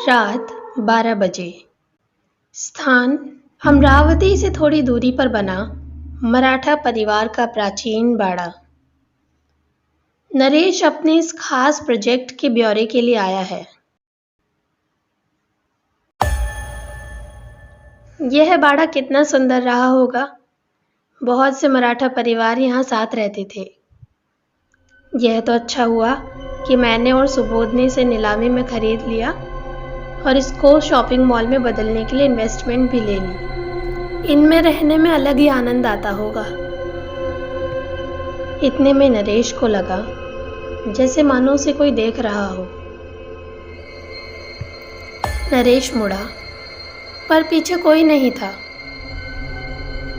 रात 12 बजे। स्थान अमरावती से थोड़ी दूरी पर बना मराठा परिवार का प्राचीन बाड़ा। नरेश अपने इस खास प्रोजेक्ट के ब्यौरे के लिए आया है। यह बाड़ा कितना सुंदर रहा होगा। बहुत से मराठा परिवार यहाँ साथ रहते थे। यह तो अच्छा हुआ कि मैंने और सुबोध ने इसे नीलामी में खरीद लिया और इसको शॉपिंग मॉल में बदलने के लिए इन्वेस्टमेंट भी ले ली। इनमें रहने में अलग ही आनंद आता होगा। इतने में नरेश को लगा जैसे मानो उसे कोई देख रहा हो। नरेश मुड़ा, पर पीछे कोई नहीं था।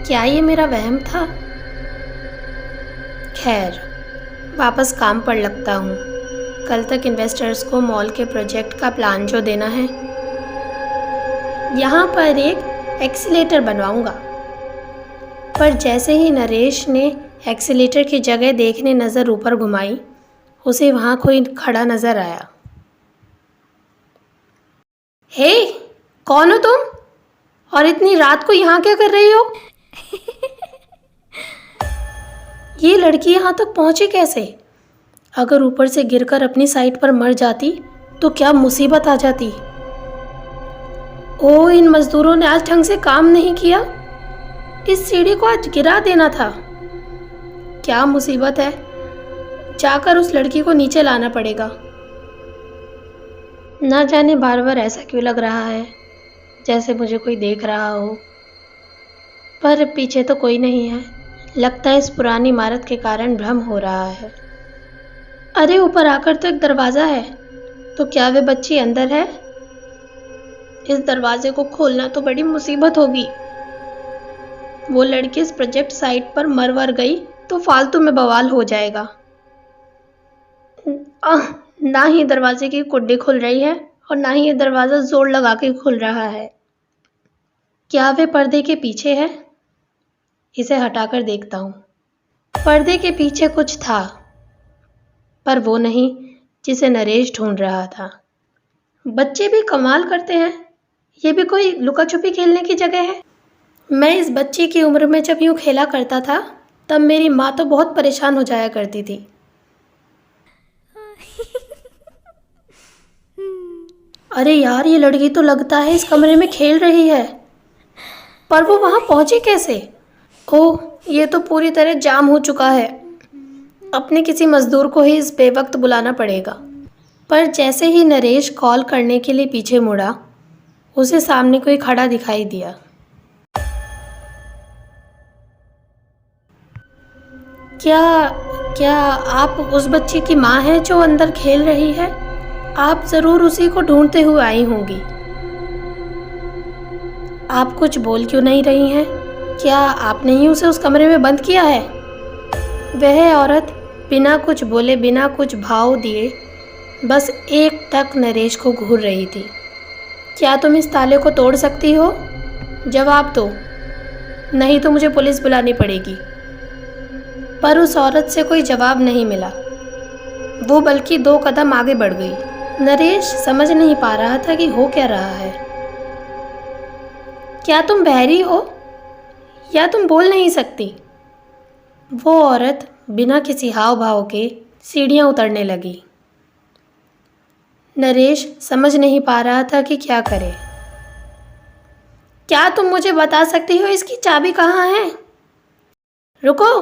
क्या ये मेरा वहम था? खैर, वापस काम पर लगता हूँ। कल तक इन्वेस्टर्स को मॉल के प्रोजेक्ट का प्लान जो देना है। यहाँ पर एक एक्सीलेटर बनवाऊंगा। पर जैसे ही नरेश ने एक्सीलेटर की जगह देखने नज़र ऊपर घुमाई, उसे वहाँ कोई खड़ा नज़र आया। हे, कौन हो तुम? और इतनी रात को यहाँ क्या कर रही हो? ये लड़की यहाँ तक पहुँची कैसे? अगर ऊपर से गिरकर अपनी साइट पर मर जाती तो क्या मुसीबत आ जाती। ओ, इन मजदूरों ने आज ढंग से काम नहीं किया। इस सीढ़ी को आज गिरा देना था। क्या मुसीबत है। जाकर उस लड़की को नीचे लाना पड़ेगा। ना जाने बार बार ऐसा क्यों लग रहा है जैसे मुझे कोई देख रहा हो, पर पीछे तो कोई नहीं है। लगता है इस पुरानी इमारत के कारण भ्रम हो रहा है। अरे, ऊपर आकर तो एक दरवाज़ा है। तो क्या वे बच्ची अंदर है? इस दरवाजे को खोलना तो बड़ी मुसीबत होगी। वो लड़की इस प्रोजेक्ट साइट पर मर वर गई तो फालतू में बवाल हो जाएगा। ना ही दरवाजे की कुंडी खुल रही है और ना ही ये दरवाज़ा जोर लगा के खुल रहा है। क्या वे पर्दे के पीछे है? इसे हटाकर देखता हूँ। पर्दे के पीछे कुछ था, पर वो नहीं जिसे नरेश ढूंढ रहा था। बच्चे भी कमाल करते हैं। ये भी कोई लुका छुपी खेलने की जगह है। मैं इस बच्ची की उम्र में जब यूँ खेला करता था तब मेरी माँ तो बहुत परेशान हो जाया करती थी। अरे यार, ये लड़की तो लगता है इस कमरे में खेल रही है, पर वो वहाँ पहुँची कैसे? ओह, ये तो पूरी तरह जाम हो चुका है। अपने किसी मजदूर को ही इस बेवक्त बुलाना पड़ेगा। पर जैसे ही नरेश कॉल करने के लिए पीछे मुड़ा, उसे सामने कोई खड़ा दिखाई दिया। क्या आप उस बच्ची की माँ हैं जो अंदर खेल रही है? आप ज़रूर उसी को ढूंढते हुए आई होंगी। आप कुछ बोल क्यों नहीं रही हैं? क्या आपने ही उसे उस कमरे में बंद किया है? वह औरत बिना कुछ बोले, बिना कुछ भाव दिए, बस एक टक नरेश को घूर रही थी। क्या तुम इस ताले को तोड़ सकती हो? जवाब दो, नहीं तो मुझे पुलिस बुलानी पड़ेगी। पर उस औरत से कोई जवाब नहीं मिला। वो बल्कि 2 कदम आगे बढ़ गई। नरेश समझ नहीं पा रहा था कि हो क्या रहा है। क्या तुम बहरी हो या तुम बोल नहीं सकती? वो औरत बिना किसी हाव भाव के सीढ़ियाँ उतरने लगी। नरेश समझ नहीं पा रहा था कि क्या करे। क्या तुम मुझे बता सकती हो इसकी चाबी कहाँ है? रुको,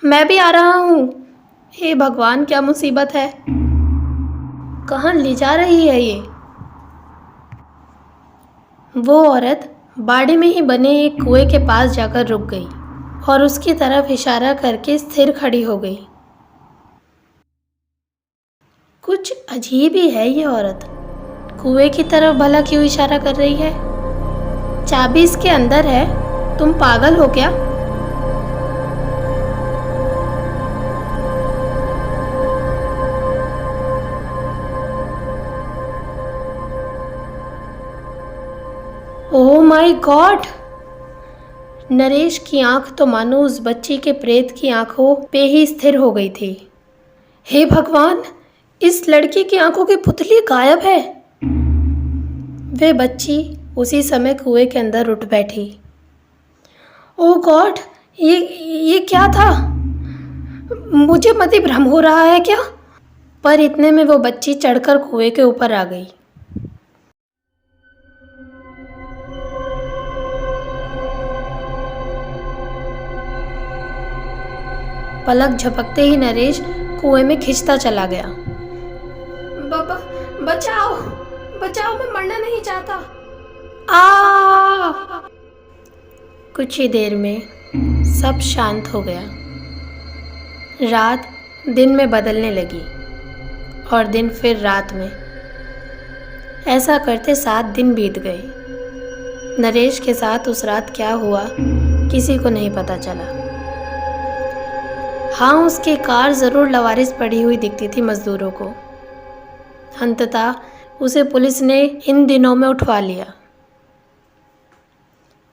मैं भी आ रहा हूँ। हे भगवान, क्या मुसीबत है। कहाँ ले जा रही है ये? वो औरत बाड़े में ही बने एक कुएं के पास जाकर रुक गई और उसकी तरफ इशारा करके स्थिर खड़ी हो गई। कुछ अजीब ही है ये औरत। कुएं की तरफ भला क्यों इशारा कर रही है? चाबी इसके अंदर है। तुम पागल हो क्या? Oh my God! नरेश की आंख तो मानो उस बच्ची के प्रेत की आंखों पे ही स्थिर हो गई थी। हे भगवान, इस लड़की की आंखों की पुतली गायब है। वे बच्ची उसी समय कुएं के अंदर उठ बैठी। ओह गॉड, ये क्या था? मुझे मति भ्रम हो रहा है क्या? पर इतने में वो बच्ची चढ़कर कुएं के ऊपर आ गई। पलक झपकते ही नरेश कुएं में खिंचता चला गया। बाबा बचाओ, बचाओ, मैं मरना नहीं चाहता। आ! कुछ ही देर में सब शांत हो गया। रात दिन में बदलने लगी और दिन फिर रात में। ऐसा करते 7 दिन बीत गए। नरेश के साथ उस रात क्या हुआ किसी को नहीं पता चला। हाँ, उसकी कार ज़रूर लवारिस पड़ी हुई दिखती थी मज़दूरों को। अंततः उसे पुलिस ने इन दिनों में उठवा लिया।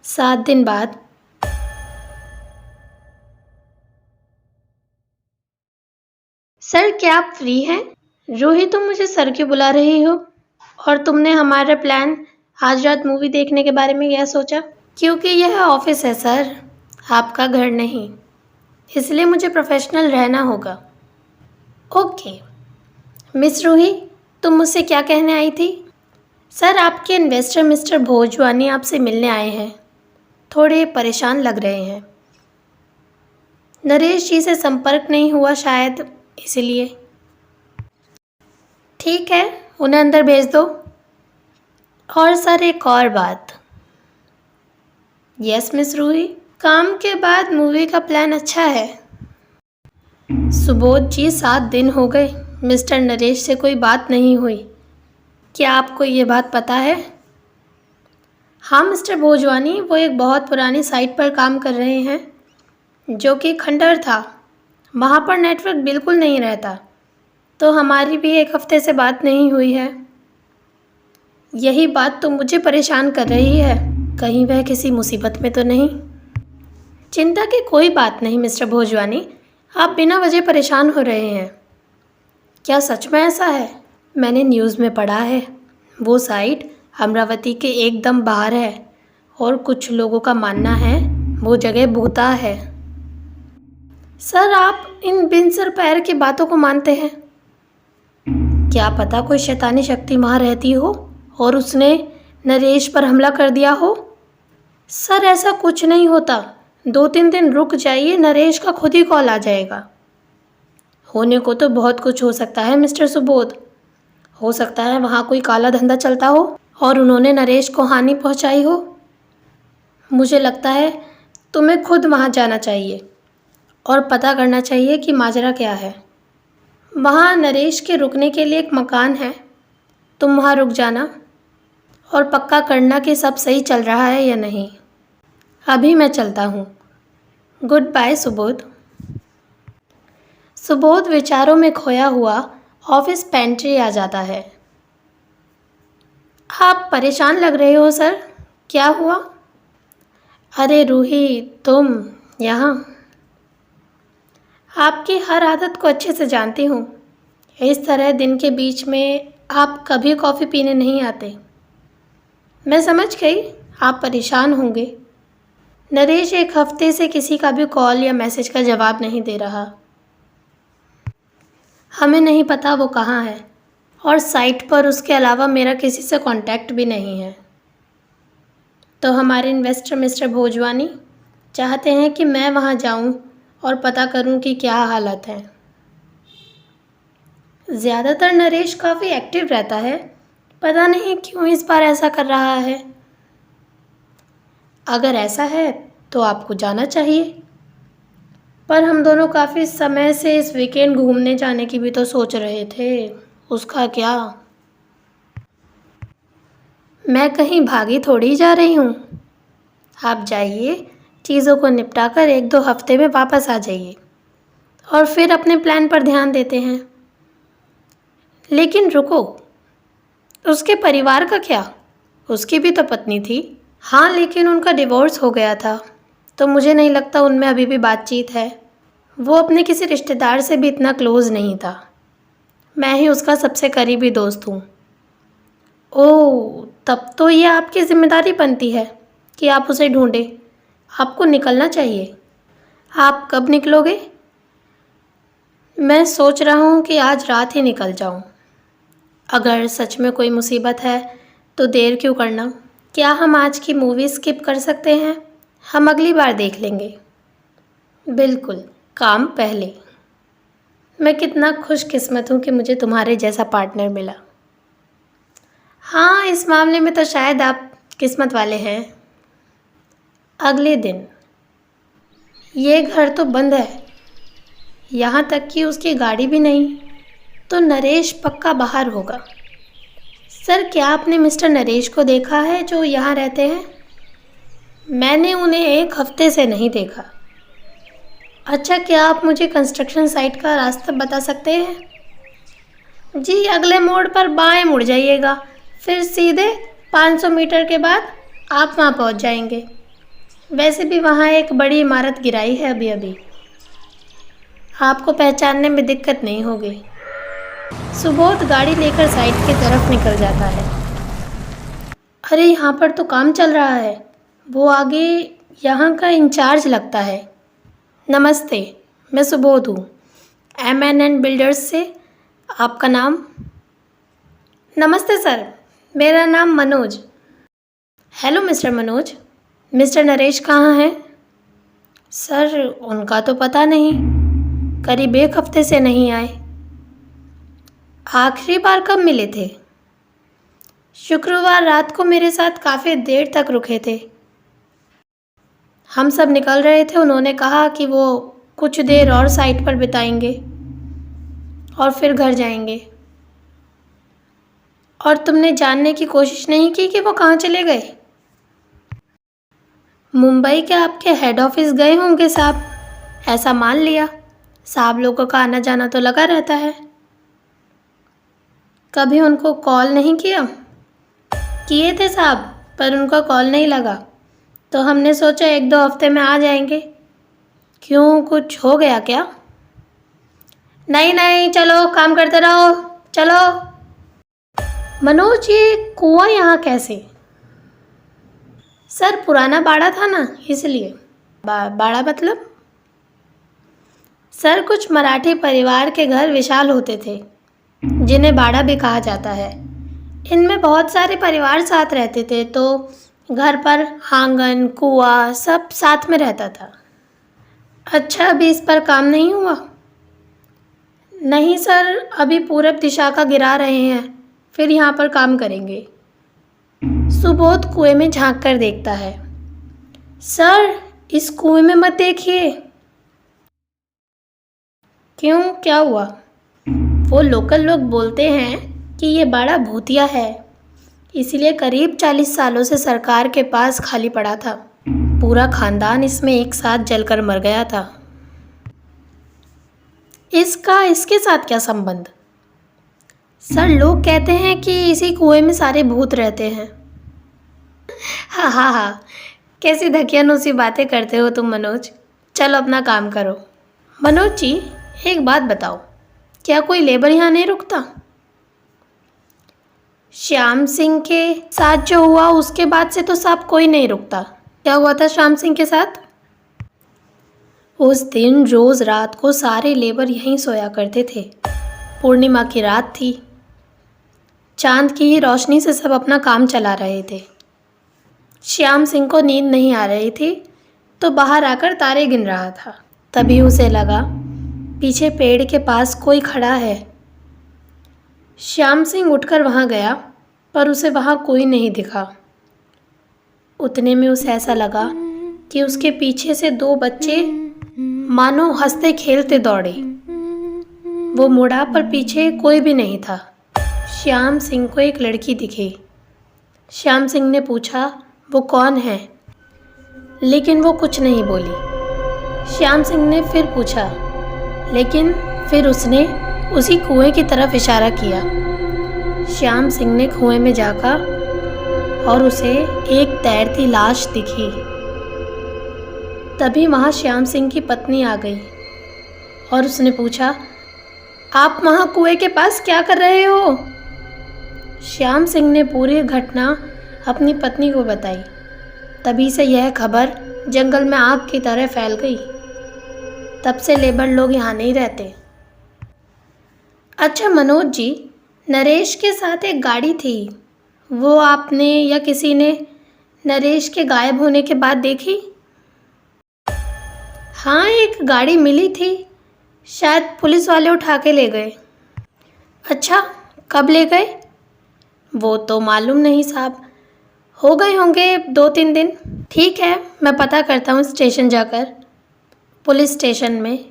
7 दिन बाद सर, क्या आप फ्री हैं? रूही, तुम मुझे सर क्यों बुला रही हो? और तुमने हमारा प्लान आज रात मूवी देखने के बारे में क्या सोचा? क्योंकि यह ऑफिस है सर, आपका घर नहीं, इसलिए मुझे प्रोफेशनल रहना होगा। ओके मिस रूही, तुम मुझसे क्या कहने आई थी? सर, आपके इन्वेस्टर मिस्टर भोजवानी आपसे मिलने आए हैं। थोड़े परेशान लग रहे हैं। नरेश जी से संपर्क नहीं हुआ शायद, इसलिए। ठीक है, उन्हें अंदर भेज दो। और सर, एक और बात। यस मिस रूही, काम के बाद मूवी का प्लान अच्छा है। सुबोध जी, 7 दिन हो गए मिस्टर नरेश से कोई बात नहीं हुई। क्या आपको ये बात पता है? हाँ मिस्टर भोजवानी, वो एक बहुत पुरानी साइट पर काम कर रहे हैं जो कि खंडहर था। वहाँ पर नेटवर्क बिल्कुल नहीं रहता, तो हमारी भी 1 हफ्ते से बात नहीं हुई है। यही बात तो मुझे परेशान कर रही है, कहीं वह किसी मुसीबत में तो नहीं। चिंता की कोई बात नहीं मिस्टर भोजवानी, आप बिना वजह परेशान हो रहे हैं। क्या सच में ऐसा है? मैंने न्यूज़ में पढ़ा है, वो साइट अमरावती के एकदम बाहर है और कुछ लोगों का मानना है वो जगह भूता है। सर, आप इन बिन सर पैर की बातों को मानते हैं? क्या पता कोई शैतानी शक्ति वहाँ रहती हो और उसने नरेश पर हमला कर दिया हो। सर, ऐसा कुछ नहीं होता, 2-3 दिन रुक जाइए, नरेश का खुद ही कॉल आ जाएगा। होने को तो बहुत कुछ हो सकता है मिस्टर सुबोध। हो सकता है वहाँ कोई काला धंधा चलता हो और उन्होंने नरेश को हानि पहुँचाई हो। मुझे लगता है तुम्हें खुद वहाँ जाना चाहिए और पता करना चाहिए कि माजरा क्या है। वहाँ नरेश के रुकने के लिए एक मकान है, तुम वहाँ रुक जाना और पक्का करना कि सब सही चल रहा है या नहीं। अभी मैं चलता हूँ। Good bye Subodh. सुबोध विचारों में खोया हुआ ऑफिस पेंट्री आ जाता है। आप परेशान लग रहे हो सर, क्या हुआ? अरे रूही, तुम यहाँ? आपकी हर आदत को अच्छे से जानती हूँ। इस तरह दिन के बीच में आप कभी कॉफ़ी पीने नहीं आते। मैं समझ गई आप परेशान होंगे। नरेश 1 हफ्ते से किसी का भी कॉल या मैसेज का जवाब नहीं दे रहा। हमें नहीं पता वो कहाँ है और साइट पर उसके अलावा मेरा किसी से कांटेक्ट भी नहीं है। तो हमारे इन्वेस्टर मिस्टर भोजवानी चाहते हैं कि मैं वहाँ जाऊँ और पता करूँ कि क्या हालत है। ज़्यादातर नरेश काफ़ी एक्टिव रहता है, पता नहीं क्यों इस बार ऐसा कर रहा है। अगर ऐसा है तो आपको जाना चाहिए, पर हम दोनों काफ़ी समय से इस वीकेंड घूमने जाने की भी तो सोच रहे थे, उसका क्या? मैं कहीं भागी थोड़ी जा रही हूँ। आप जाइए, चीज़ों को निपटा कर 1-2 हफ्ते में वापस आ जाइए और फिर अपने प्लान पर ध्यान देते हैं। लेकिन रुको, उसके परिवार का क्या? उसकी भी तो पत्नी थी। हाँ, लेकिन उनका डिवोर्स हो गया था, तो मुझे नहीं लगता उनमें अभी भी बातचीत है। वो अपने किसी रिश्तेदार से भी इतना क्लोज़ नहीं था। मैं ही उसका सबसे करीबी दोस्त हूँ। ओह, तब तो ये आपकी जिम्मेदारी बनती है कि आप उसे ढूंढें। आपको निकलना चाहिए। आप कब निकलोगे? मैं सोच रहा हूँ कि आज रात ही निकल जाऊँ। अगर सच में कोई मुसीबत है तो देर क्यों करना? क्या हम आज की मूवी स्किप कर सकते हैं? हम अगली बार देख लेंगे। बिल्कुल, काम पहले। मैं कितना खुशकिस्मत हूँ कि मुझे तुम्हारे जैसा पार्टनर मिला। हाँ, इस मामले में तो शायद आप किस्मत वाले हैं। अगले दिन। ये घर तो बंद है, यहाँ तक कि उसकी गाड़ी भी नहीं। तो नरेश पक्का बाहर होगा। सर, क्या आपने मिस्टर नरेश को देखा है जो यहाँ रहते हैं? मैंने उन्हें 1 हफ्ते से नहीं देखा। अच्छा, क्या आप मुझे कंस्ट्रक्शन साइट का रास्ता बता सकते हैं? जी, अगले मोड़ पर बाएं मुड़ जाइएगा, फिर सीधे 500 मीटर के बाद आप वहाँ पहुँच जाएंगे। वैसे भी वहाँ एक बड़ी इमारत गिराई है अभी अभी। आपको पहचानने में दिक्कत नहीं होगी। सुबोध गाड़ी लेकर साइट की तरफ निकल जाता है। अरे, यहाँ पर तो काम चल रहा है। वो आगे यहाँ का इंचार्ज लगता है। नमस्ते, मैं सुबोध हूँ, M&N बिल्डर्स से। आपका नाम? नमस्ते सर, मेरा नाम Manoj. Hello mister Manoj. Mister Naresh कहाँ हैं? सर, उनका तो पता नहीं, करीब 1 हफ्ते से नहीं आए। आखिरी बार कब मिले थे? शुक्रवार रात को मेरे साथ काफ़ी देर तक रुके थे। हम सब निकल रहे थे, उन्होंने कहा कि वो कुछ देर और साइट पर बिताएंगे और फिर घर जाएंगे। और तुमने जानने की कोशिश नहीं की कि वो कहाँ चले गए? मुंबई के आपके हेड ऑफिस गए होंगे साहब, ऐसा मान लिया। साहब लोगों का आना जाना तो लगा रहता है। कभी उनको कॉल नहीं किया? किए थे साहब, पर उनका कॉल नहीं लगा, तो हमने सोचा 1-2 हफ्ते में आ जाएंगे। क्यों, कुछ हो गया क्या? नहीं नहीं, चलो काम करते रहो, चलो। मनोज, ये कुआं यहाँ कैसे? सर, पुराना बाड़ा था ना, इसलिए। बाड़ा मतलब? सर, कुछ मराठी परिवार के घर विशाल होते थे, जिन्हें बाड़ा भी कहा जाता है। इनमें बहुत सारे परिवार साथ रहते थे, तो घर पर आंगन, कुआं सब साथ में रहता था। अच्छा, अभी इस पर काम नहीं हुआ? नहीं सर, अभी पूरब दिशा का गिरा रहे हैं, फिर यहाँ पर काम करेंगे। सुबोध कुएं में झांक कर देखता है। सर, इस कुएं में मत देखिए। क्यों, क्या हुआ? वो लोकल लोग बोलते हैं कि ये बाड़ा भूतिया है, इसीलिए करीब 40 सालों से सरकार के पास खाली पड़ा था। पूरा खानदान इसमें एक साथ जलकर मर गया था। इसका इसके साथ क्या संबंध? सर, लोग कहते हैं कि इसी कुएं में सारे भूत रहते हैं। हाँ हाँ हाँ, कैसी धकियानुसी बातें करते हो तुम मनोज। चलो अपना काम करो। मनोज जी, एक बात बताओ, क्या कोई लेबर यहाँ नहीं रुकता? श्याम सिंह के साथ जो हुआ उसके बाद से तो साहब कोई नहीं रुकता। क्या हुआ था श्याम सिंह के साथ? उस दिन रोज़ रात को सारे लेबर यहीं सोया करते थे। पूर्णिमा की रात थी, चांद की ही रोशनी से सब अपना काम चला रहे थे। श्याम सिंह को नींद नहीं आ रही थी, तो बाहर आकर तारे गिन रहा था। तभी उसे लगा पीछे पेड़ के पास कोई खड़ा है। श्याम सिंह उठकर वहाँ गया, पर उसे वहाँ कोई नहीं दिखा। उतने में उसे ऐसा लगा कि उसके पीछे से 2 बच्चे मानो हंसते खेलते दौड़े। वो मुड़ा, पर पीछे कोई भी नहीं था। श्याम सिंह को एक लड़की दिखी। श्याम सिंह ने पूछा, वो कौन है? लेकिन वो कुछ नहीं बोली। श्याम सिंह ने फिर पूछा, लेकिन फिर उसने उसी कुएं की तरफ इशारा किया। श्याम सिंह ने कुएं में झांका और उसे एक तैरती लाश दिखी। तभी वहाँ श्याम सिंह की पत्नी आ गई और उसने पूछा, आप वहाँ कुएं के पास क्या कर रहे हो? श्याम सिंह ने पूरी घटना अपनी पत्नी को बताई। तभी से यह खबर जंगल में आग की तरह फैल गई। तब से लेबर लोग यहाँ नहीं रहते। अच्छा मनोज जी, नरेश के साथ एक गाड़ी थी, वो आपने या किसी ने नरेश के गायब होने के बाद देखी? हाँ, एक गाड़ी मिली थी, शायद पुलिस वाले उठा के ले गए। अच्छा, कब ले गए? वो तो मालूम नहीं साहब, हो गए होंगे 2-3 दिन। ठीक है, मैं पता करता हूँ स्टेशन जाकर, पुलिस स्टेशन में।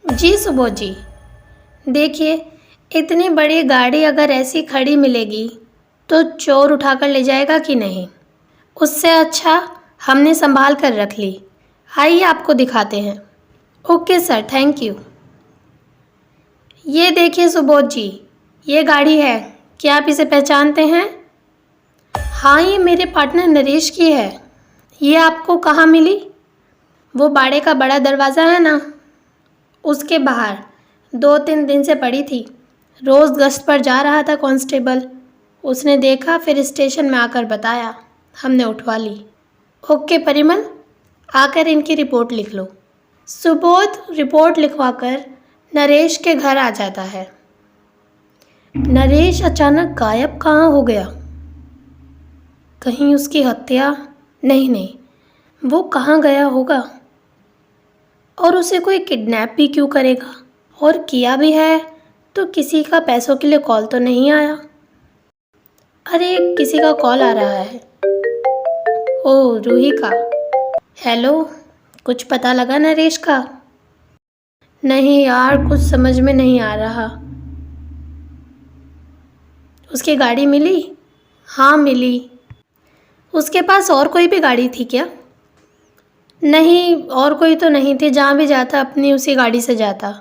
जी सुबोध जी, देखिए इतनी बड़ी गाड़ी अगर ऐसी खड़ी मिलेगी तो चोर उठाकर ले जाएगा कि नहीं? उससे अच्छा हमने संभाल कर रख ली। आइए आपको दिखाते हैं। Okay sir, thank you. ये देखिए सुबोध जी, ये गाड़ी है, क्या आप इसे पहचानते हैं? हाँ, ये मेरे पार्टनर नरेश की है। ये आपको कहाँ मिली? वो बाड़े का बड़ा दरवाज़ा है ना, उसके बाहर 2-3 दिन से पड़ी थी। रोज़ गश्त पर जा रहा था कांस्टेबल, उसने देखा, फिर स्टेशन में आकर बताया, हमने उठवा ली। ओके परिमल, आकर इनकी रिपोर्ट लिख लो। सुबोध रिपोर्ट लिखवाकर नरेश के घर आ जाता है। नरेश अचानक गायब कहाँ हो गया? कहीं उसकी हत्या? नहीं, वो कहाँ गया होगा? और उसे कोई किडनैप भी क्यों करेगा? और किया भी है तो किसी का पैसों के लिए कॉल तो नहीं आया? अरे किसी का कॉल आ रहा है। ओह, रूही का। हेलो, कुछ पता लगा नरेश का? नहीं यार, कुछ समझ में नहीं आ रहा। उसकी गाड़ी मिली? हाँ मिली। उसके पास और कोई भी गाड़ी थी क्या? नहीं, और कोई तो नहीं थी, जहाँ भी जाता अपनी उसी गाड़ी से जाता।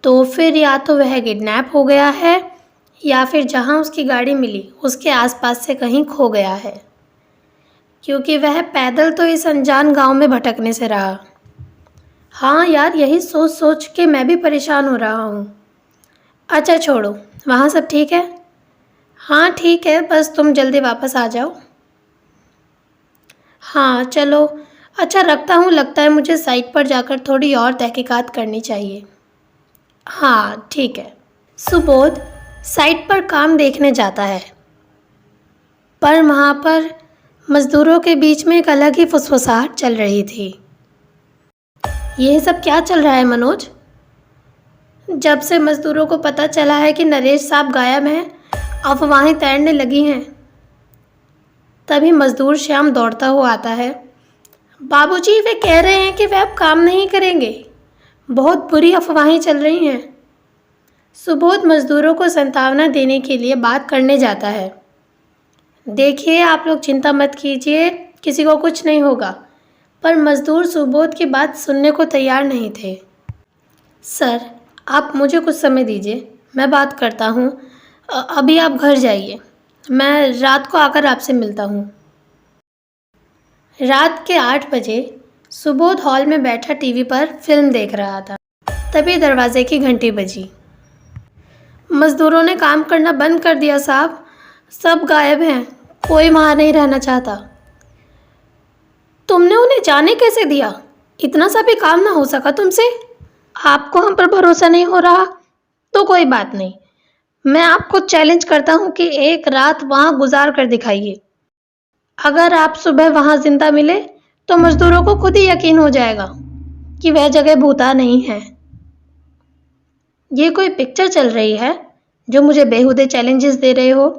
तो फिर या तो वह किडनैप हो गया है या फिर जहाँ उसकी गाड़ी मिली उसके आसपास से कहीं खो गया है, क्योंकि वह पैदल तो इस अनजान गांव में भटकने से रहा। हाँ यार, यही सोच सोच के मैं भी परेशान हो रहा हूँ। अच्छा छोड़ो, वहाँ सब ठीक है? हाँ ठीक है, बस तुम जल्दी वापस आ जाओ। हाँ चलो, अच्छा रखता हूँ, लगता है मुझे साइट पर जाकर थोड़ी और तहकीकात करनी चाहिए। हाँ ठीक है। सुबोध साइट पर काम देखने जाता है, पर वहाँ पर मज़दूरों के बीच में एक अलग ही फुसफुसाहट चल रही थी। यह सब क्या चल रहा है मनोज? जब से मज़दूरों को पता चला है कि नरेश साहब गायब हैं, अफवाहें तैरने लगी हैं। तभी मज़दूर श्याम दौड़ता हुआ आता है। बाबूजी, वे कह रहे हैं कि वे अब काम नहीं करेंगे, बहुत बुरी अफवाहें चल रही हैं। सुबोध मज़दूरों को सांत्वना देने के लिए बात करने जाता है। देखिए आप लोग चिंता मत कीजिए, किसी को कुछ नहीं होगा। पर मज़दूर सुबोध की बात सुनने को तैयार नहीं थे। सर, आप मुझे कुछ समय दीजिए, मैं बात करता हूँ। अभी आप घर जाइए, मैं रात को आकर आपसे मिलता हूँ। रात के 8 बजे सुबोध हॉल में बैठा टीवी पर फिल्म देख रहा था। तभी दरवाजे की घंटी बजी। मज़दूरों ने काम करना बंद कर दिया साहब, सब गायब हैं, कोई वहाँ नहीं रहना चाहता। तुमने उन्हें जाने कैसे दिया? इतना सा भी काम ना हो सका तुमसे? आपको हम पर भरोसा नहीं हो रहा तो कोई बात नहीं, मैं आपको चैलेंज करता हूँ कि एक रात वहाँ गुजार कर दिखाइए। अगर आप सुबह वहाँ जिंदा मिले तो मज़दूरों को खुद ही यकीन हो जाएगा कि वह जगह भूता नहीं है। ये कोई पिक्चर चल रही है जो मुझे बेहुदे चैलेंजेस दे रहे हो?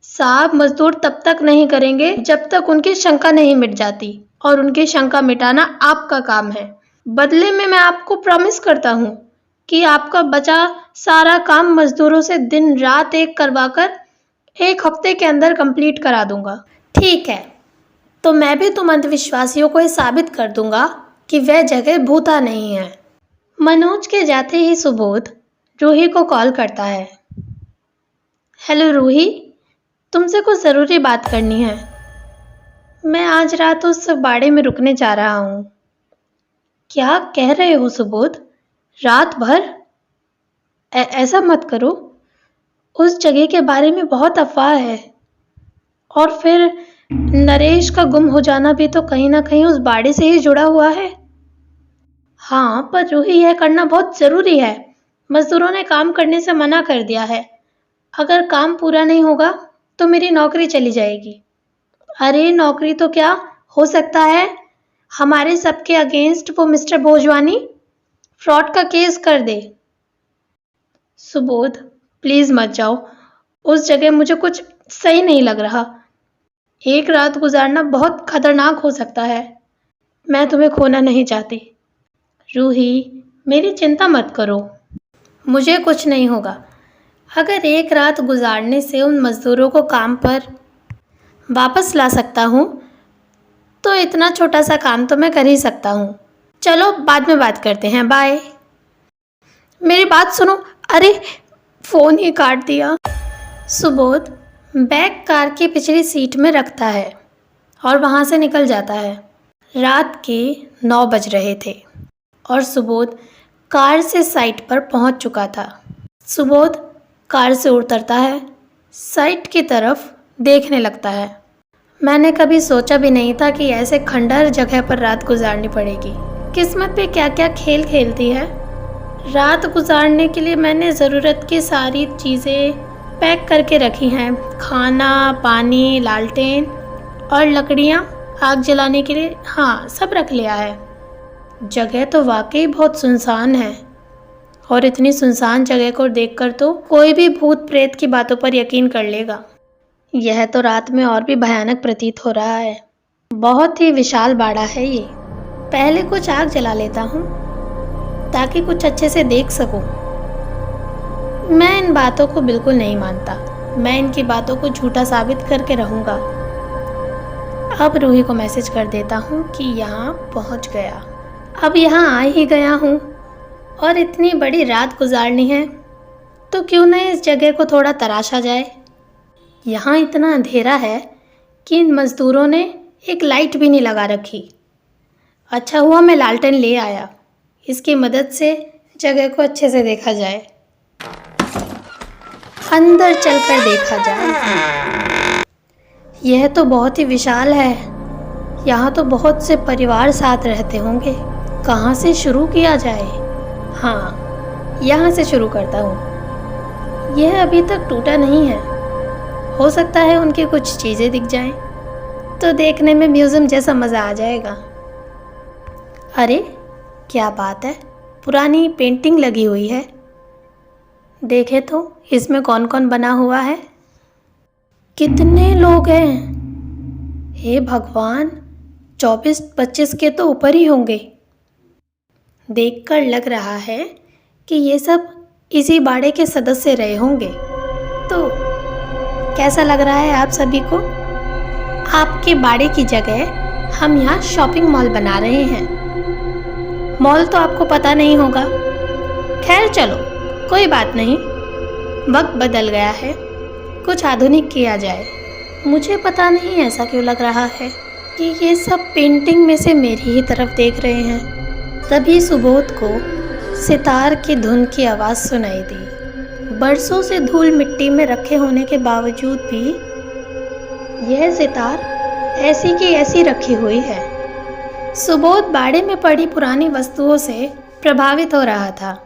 साहब, मज़दूर तब तक नहीं करेंगे जब तक उनकी शंका नहीं मिट जाती, और उनकी शंका मिटाना आपका काम है। बदले में मैं आपको प्रॉमिस करता हूँ कि आपका बचा सारा काम मज़दूरों से दिन रात एक करवाकर 1 हफ्ते के अंदर कंप्लीट करा दूंगा। ठीक है, तो मैं भी तुम अंधविश्वासियों को ये साबित कर दूंगा कि वह जगह भूता नहीं है। मनोज के जाते ही सुबोध रूही को कॉल करता है। हेलो रूही, तुमसे कुछ ज़रूरी बात करनी है। मैं आज रात उस बाड़े में रुकने जा रहा हूँ। क्या कह रहे हो सुबोध? रात भर? ऐसा मत करो, उस जगह के बारे में बहुत अफवाह है। और फिर नरेश का गुम हो जाना भी तो कहीं ना कहीं उस बाड़े से ही जुड़ा हुआ है। हाँ, पर रूही, यह करना बहुत जरूरी है। मजदूरों ने काम करने से मना कर दिया है। अगर काम पूरा नहीं होगा तो मेरी नौकरी चली जाएगी। अरे नौकरी तो क्या, हो सकता है हमारे सबके अगेंस्ट वो मिस्टर भोजवानी फ्रॉड का केस कर दे। सुबोध, प्लीज मत जाओ। उस जगह मुझे कुछ सही नहीं लग रहा। एक रात गुजारना बहुत खतरनाक हो सकता है। मैं तुम्हें खोना नहीं चाहती। रूही, मेरी चिंता मत करो, मुझे कुछ नहीं होगा। अगर एक रात गुजारने से उन मजदूरों को काम पर वापस ला सकता हूँ तो इतना छोटा सा काम तो मैं कर ही सकता हूँ। चलो बाद में बात करते हैं, बाय। मेरी बात सुनो। अरे फ़ोन ही काट दिया। सुबोध बैग कार की पिछली सीट में रखता है और वहाँ से निकल जाता है। रात के 9 बज रहे थे और सुबोध कार से साइट पर पहुँच चुका था। सुबोध कार से उतरता है, साइट की तरफ देखने लगता है। मैंने कभी सोचा भी नहीं था कि ऐसे खंडहर जगह पर रात गुजारनी पड़ेगी। किस्मत पे क्या क्या खेल खेलती है। रात गुजारने के लिए मैंने ज़रूरत की सारी चीज़ें पैक करके रखी हैं। खाना, पानी, लालटेन और लकड़ियाँ आग जलाने के लिए, हाँ, सब रख लिया है। जगह तो वाकई बहुत सुनसान है और इतनी सुनसान जगह को देखकर तो कोई भी भूत प्रेत की बातों पर यकीन कर लेगा। यह तो रात में और भी भयानक प्रतीत हो रहा है। बहुत ही विशाल बाड़ा है ये। पहले कुछ आग जला लेता हूँ ताकि कुछ अच्छे से देख सकूं। मैं इन बातों को बिल्कुल नहीं मानता। मैं इनकी बातों को झूठा साबित करके रहूँगा। अब रूही को मैसेज कर देता हूँ कि यहाँ पहुँच गया। अब यहाँ आ ही गया हूँ और इतनी बड़ी रात गुजारनी है तो क्यों न इस जगह को थोड़ा तराशा जाए। यहाँ इतना अंधेरा है कि इन मज़दूरों ने एक लाइट भी नहीं लगा रखी। अच्छा हुआ मैं लालटेन ले आया, इसकी मदद से जगह को अच्छे से देखा जाए, अंदर चलकर देखा जाए। यह तो बहुत ही विशाल है। यहाँ तो बहुत से परिवार साथ रहते होंगे। कहाँ से शुरू किया जाए? हाँ, यहाँ से शुरू करता हूँ। यह अभी तक टूटा नहीं है। हो सकता है उनकी कुछ चीज़ें दिख जाएं, तो देखने में म्यूज़ियम जैसा मज़ा आ जाएगा। अरे क्या बात है, पुरानी पेंटिंग लगी हुई है। देखे तो इसमें कौन कौन बना हुआ है। कितने लोग हैं, हे भगवान, 24-25 के तो ऊपर ही होंगे। देखकर लग रहा है कि ये सब इसी बाड़े के सदस्य रहे होंगे। तो कैसा लग रहा है आप सभी को? आपके बाड़े की जगह हम यहाँ शॉपिंग मॉल बना रहे हैं। मॉल तो आपको पता नहीं होगा। खैर चलो, कोई बात नहीं, वक्त बदल गया है, कुछ आधुनिक किया जाए। मुझे पता नहीं ऐसा क्यों लग रहा है कि ये सब पेंटिंग में से मेरी ही तरफ देख रहे हैं। तभी सुबोध को सितार की धुन की आवाज़ सुनाई दी। बरसों से धूल मिट्टी में रखे होने के बावजूद भी यह सितार ऐसी की ऐसी रखी हुई है। सुबोध बाड़े में पड़ी पुरानी वस्तुओं से प्रभावित हो रहा था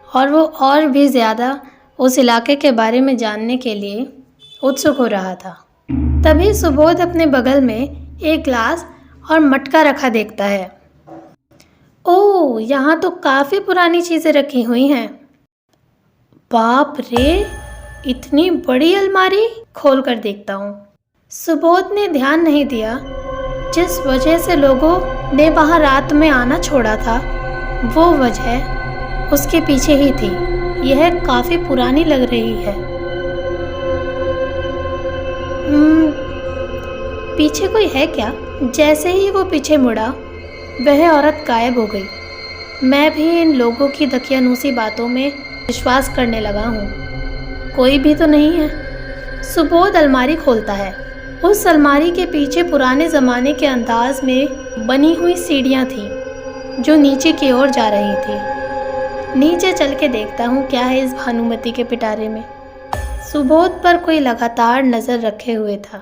और वो और भी ज़्यादा उस इलाके के बारे में जानने के लिए उत्सुक हो रहा था। तभी सुबोध अपने बगल में एक ग्लास और मटका रखा देखता है। ओह, यहाँ तो काफ़ी पुरानी चीज़ें रखी हुई हैं। बाप रे, इतनी बड़ी अलमारी! खोल कर देखता हूँ। सुबोध ने ध्यान नहीं दिया जिस वजह से लोगों ने वहाँ रात में आना छोड़ा था, वो वजह उसके पीछे ही थी। यह काफ़ी पुरानी लग रही है। पीछे कोई है क्या? जैसे ही वो पीछे मुड़ा, वह औरत गायब हो गई। मैं भी इन लोगों की दकियानूसी बातों में विश्वास करने लगा हूँ। कोई भी तो नहीं है। सुबोध अलमारी खोलता है। उस अलमारी के पीछे पुराने ज़माने के अंदाज में बनी हुई सीढ़ियाँ थीं जो नीचे की ओर जा रही थी। नीचे चल के देखता हूँ क्या है इस भानुमती के पिटारे में। सुबोध पर कोई लगातार नज़र रखे हुए था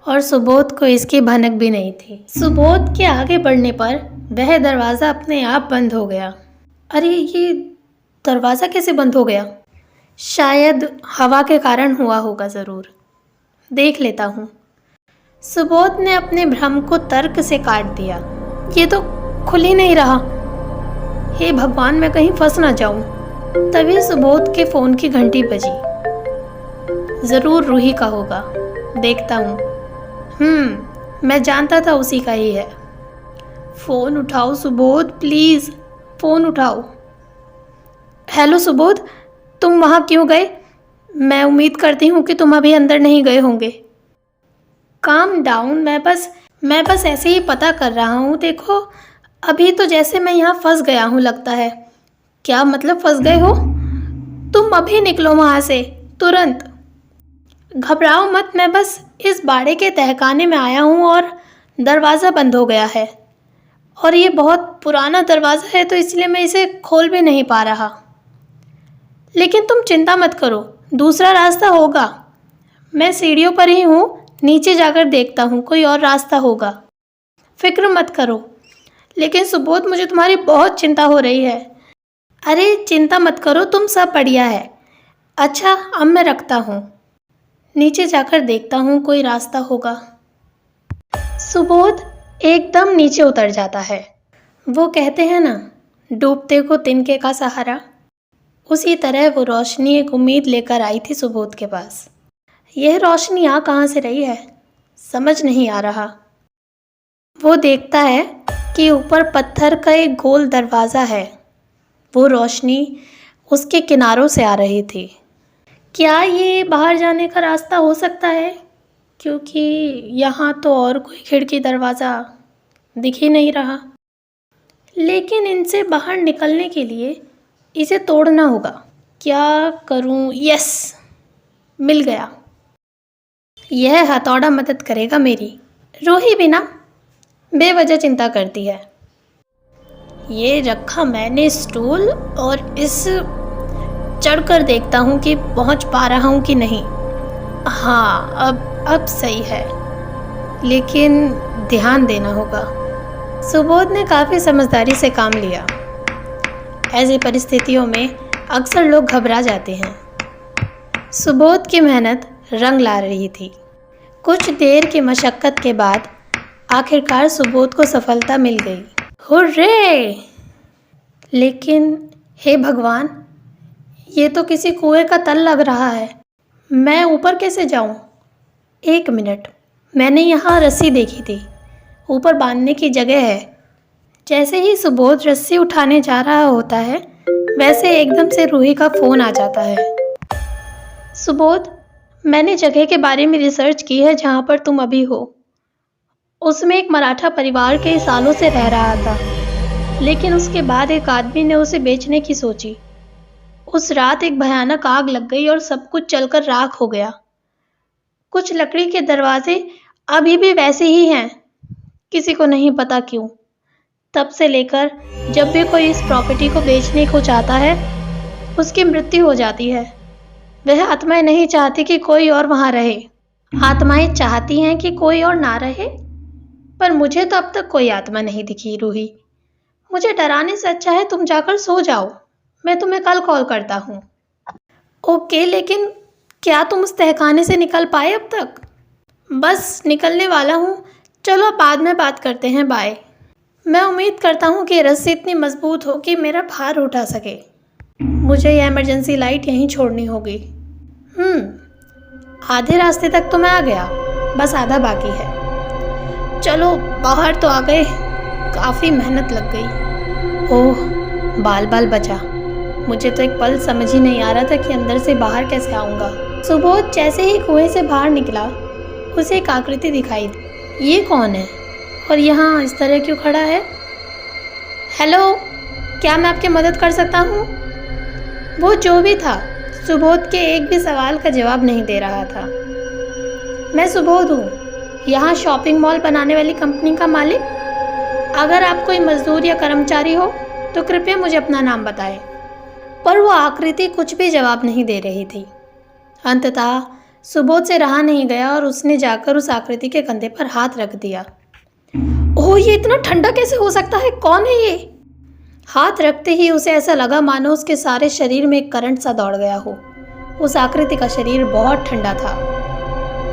और सुबोध को इसकी भनक भी नहीं थी। सुबोध के आगे बढ़ने पर वह दरवाज़ा अपने आप बंद हो गया। अरे ये दरवाज़ा कैसे बंद हो गया? शायद हवा के कारण हुआ होगा, ज़रूर देख लेता हूँ। सुबोध ने अपने भ्रम को तर्क से काट दिया। ये तो खुल ही नहीं रहा। हे भगवान, मैं कहीं फंस ना जाऊं। तभी सुबोध के फ़ोन की घंटी बजी। ज़रूर रूही का होगा, देखता हूँ। मैं जानता था उसी का ही है। फ़ोन उठाओ सुबोध, प्लीज़ फ़ोन उठाओ। हेलो सुबोध, तुम वहाँ क्यों गए? मैं उम्मीद करती हूँ कि तुम अभी अंदर नहीं गए होंगे। काम डाउन, मैं बस ऐसे ही पता कर रहा हूँ। देखो, अभी तो जैसे मैं यहाँ फंस गया हूँ लगता है। क्या मतलब फंस गए हो? तुम अभी निकलो वहाँ से, तुरंत। घबराओ मत, मैं बस इस बाड़े के तहखाने में आया हूँ और दरवाज़ा बंद हो गया है। और ये बहुत पुराना दरवाज़ा है तो इसलिए मैं इसे खोल भी नहीं पा रहा। लेकिन तुम चिंता मत करो, दूसरा रास्ता होगा। मैं सीढ़ियों पर ही हूँ, नीचे जाकर देखता हूँ, कोई और रास्ता होगा। फिक्र मत करो। लेकिन सुबोध, मुझे तुम्हारी बहुत चिंता हो रही है। अरे चिंता मत करो तुम, सब बढ़िया है। अच्छा, अब मैं रखता हूँ। नीचे जाकर देखता हूँ, कोई रास्ता होगा। सुबोध एकदम नीचे उतर जाता है। वो कहते हैं ना, डूबते को तिनके का सहारा। उसी तरह वो रोशनी एक उम्मीद लेकर आई थी सुबोध के पास। यह रोशनी आ कहाँ से रही है, समझ नहीं आ रहा। वो देखता है कि ऊपर पत्थर का एक गोल दरवाज़ा है। वो रोशनी उसके किनारों से आ रही थी। क्या ये बाहर जाने का रास्ता हो सकता है? क्योंकि यहाँ तो और कोई खिड़की दरवाज़ा दिख ही नहीं रहा। लेकिन इनसे बाहर निकलने के लिए इसे तोड़ना होगा। क्या करूँ? यस, मिल गया। यह हथौड़ा मदद करेगा मेरी। रूही भी ना बेवजह चिंता करती है। ये रखा मैंने स्टूल और इस चढ़कर देखता हूँ कि पहुँच पा रहा हूँ कि नहीं। हाँ, अब सही है, लेकिन ध्यान देना होगा। सुबोध ने काफ़ी समझदारी से काम लिया। ऐसी परिस्थितियों में अक्सर लोग घबरा जाते हैं। सुबोध की मेहनत रंग ला रही थी। कुछ देर की मशक्क़त के बाद आखिरकार सुबोध को सफलता मिल गई। हुर्रे! लेकिन हे भगवान, ये तो किसी कुएं का तल लग रहा है। मैं ऊपर कैसे जाऊं? एक मिनट, मैंने यहाँ रस्सी देखी थी, ऊपर बांधने की जगह है। जैसे ही सुबोध रस्सी उठाने जा रहा होता है, वैसे एकदम से रूही का फ़ोन आ जाता है। सुबोध, मैंने जगह के बारे में रिसर्च की है जहाँ पर तुम अभी हो। उसमें एक मराठा परिवार कई सालों से रह रहा था, लेकिन उसके बाद एक आदमी ने उसे बेचने की सोची। उस रात एक भयानक आग लग गई और सब कुछ जलकर राख हो गया। कुछ लकड़ी के दरवाजे अभी भी वैसे ही हैं, किसी को नहीं पता क्यों। तब से लेकर जब भी कोई इस प्रॉपर्टी को बेचने को चाहता है, उसकी मृत्यु हो जाती है। वह आत्माएं नहीं चाहती कि कोई और वहां रहे। आत्माएं चाहती हैं कि कोई और ना रहे, पर मुझे तो अब तक कोई आत्मा नहीं दिखी। रूही, मुझे डराने से अच्छा है तुम जाकर सो जाओ। मैं तुम्हें कल कॉल करता हूँ। ओके, लेकिन क्या तुम उस तहखाने से निकल पाए अब तक? बस निकलने वाला हूँ, चलो बाद में बात करते हैं, बाय। मैं उम्मीद करता हूँ कि रस्सी इतनी मजबूत हो कि मेरा भार उठा सके। मुझे यह इमरजेंसी लाइट यहीं छोड़नी होगी। आधे रास्ते तक तो मैं आ गया, बस आधा बाकी है। चलो बाहर तो आ गए, काफ़ी मेहनत लग गई। ओह, बाल बचा। मुझे तो एक पल समझ ही नहीं आ रहा था कि अंदर से बाहर कैसे आऊँगा। सुबोध जैसे ही कुएं से बाहर निकला, उसे एक आकृति दिखाई दी। ये कौन है और यहाँ इस तरह क्यों खड़ा है? हेलो, क्या मैं आपकी मदद कर सकता हूँ? वो जो भी था, सुबोध के एक भी सवाल का जवाब नहीं दे रहा था। मैं सुबोध हूँ, यहाँ शॉपिंग मॉल बनाने वाली कंपनी का मालिक। अगर आप कोई मजदूर या कर्मचारी हो तो कृपया मुझे अपना नाम बताएं। पर वो आकृति कुछ भी जवाब नहीं दे रही थी। अंततः सुबोध से रहा नहीं गया और उसने जाकर उस आकृति के कंधे पर हाथ रख दिया। ओह, ये इतना ठंडा कैसे हो सकता है? कौन है ये? हाथ रखते ही उसे ऐसा लगा मानो उसके सारे शरीर में एक करंट सा दौड़ गया हो। उस आकृति का शरीर बहुत ठंडा था।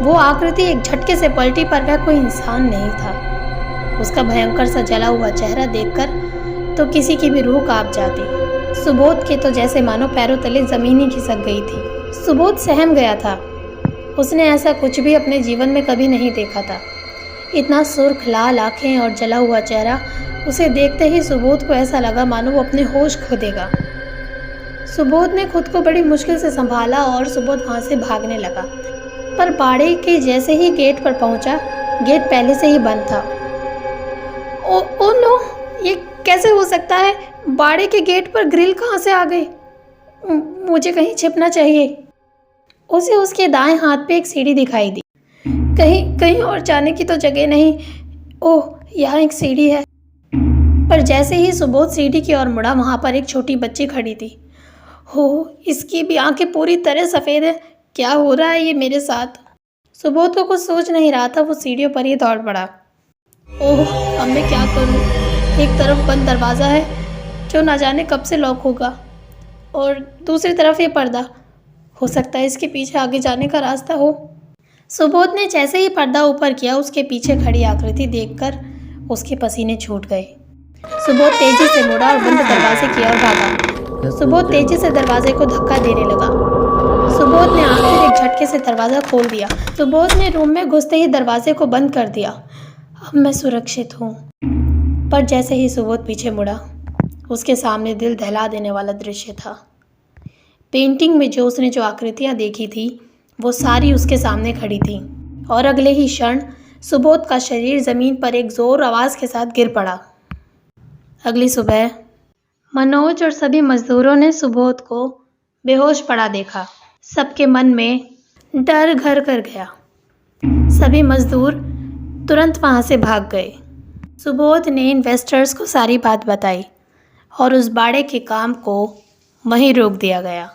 वो आकृति एक झटके से पलटी पर वह कोई इंसान नहीं था। उसका भयंकर सा जला हुआ चेहरा देखकर तो किसी की भी रूह कांप जाती। सुबोध के तो जैसे मानो पैरों तले जमीन ही खिसक गई थी। सुबोध सहम गया था। उसने ऐसा कुछ भी अपने जीवन में कभी नहीं देखा था। इतना सुर्ख लाल आंखें और जला हुआ चेहरा, उसे देखते ही सुबोध को ऐसा लगा मानो वो अपने होश खो देगा। सुबोध ने खुद को बड़ी मुश्किल से संभाला और सुबोध वहाँ से भागने लगा। पर बाड़े के जैसे ही गेट पर पहुंचा, गेट पहले से ही बंद था। ओ नो, ये कैसे हो सकता है? बाड़े के गेट पर ग्रिल कहाँ से आ गई? मुझे कहीं छिपना चाहिए। उसे उसके दाएं हाथ पे एक सीढ़ी दिखाई दी। कहीं और जाने की तो जगह नहीं। ओह, यहाँ एक सीढ़ी है। पर जैसे ही सुबोध सीढ़ी की ओर मुड़ा, वहाँ पर एक छोटी बच्ची खड़ी थी। हो, इसकी भी आंखें पूरी तरह सफ़ेद है। क्या हो रहा है ये मेरे साथ? सुबोध को कुछ सोच नहीं रहा था। वो सीढ़ियों पर ही दौड़ पड़ा। ओह, अब मैं क्या करूँ? एक तरफ बंद दरवाज़ा है जो ना जाने कब से लॉक होगा, और दूसरी तरफ ये पर्दा। हो सकता है इसके पीछे आगे जाने का रास्ता हो। सुबोध ने जैसे ही पर्दा ऊपर किया, उसके पीछे खड़ी आकृति देखकर उसके पसीने छूट गए। सुबोध तेजी से मुड़ा और बंद दरवाजे की ओर भागा। सुबोध तेजी से दरवाजे को धक्का देने लगा। सुबोध ने आखिर एक झटके से दरवाज़ा खोल दिया। सुबोध ने रूम में घुसते ही दरवाजे को बंद कर दिया। अब मैं सुरक्षित हूँ। पर जैसे ही सुबोध पीछे मुड़ा, उसके सामने दिल दहला देने वाला दृश्य था। पेंटिंग में उसने जो आकृतियाँ देखी थी, वो सारी उसके सामने खड़ी थी, और अगले ही क्षण सुबोध का शरीर ज़मीन पर एक ज़ोर आवाज़ के साथ गिर पड़ा। अगली सुबह मनोज और सभी मजदूरों ने सुबोध को बेहोश पड़ा देखा। सबके मन में डर घर कर गया। सभी मजदूर तुरंत वहाँ से भाग गए। सुबोध ने इन्वेस्टर्स को सारी बात बताई और उस बाड़े के काम को वहीं रोक दिया गया।